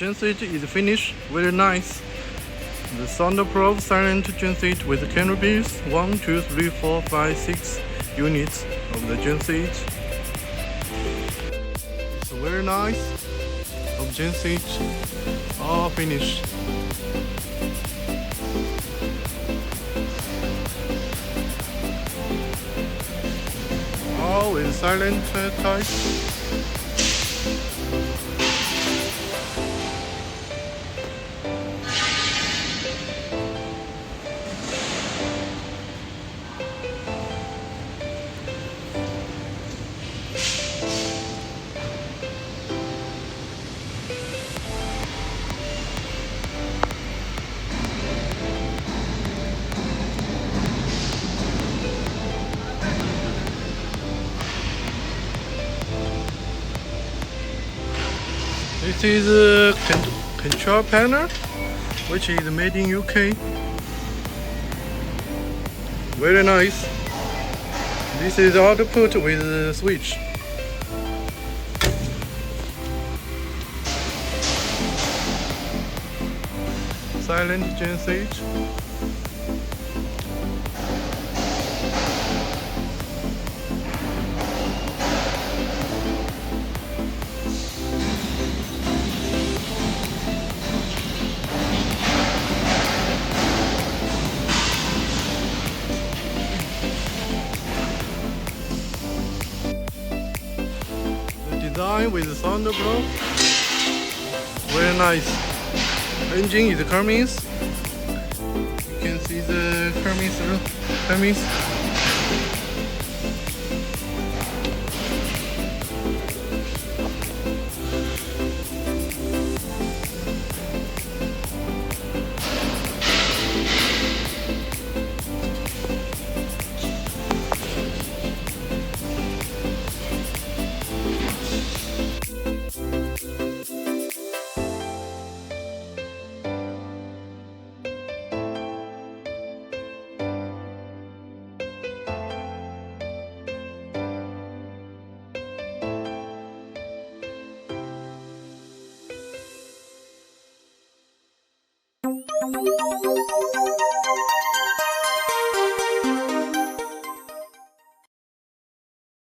gen seat is finished, very nice. The soundproof silent gen seat with canopies, 1, 2, 3, 4, 5, 6 units of the gen seat. It's very nice of gen seat, all finished. All in silent type. This is a control panel, which is made in UK. Very nice. This is output with a switch. Silent gen seat. Design with soundproof, very nice. Engine is CUMMINS. You can see the CUMMINS.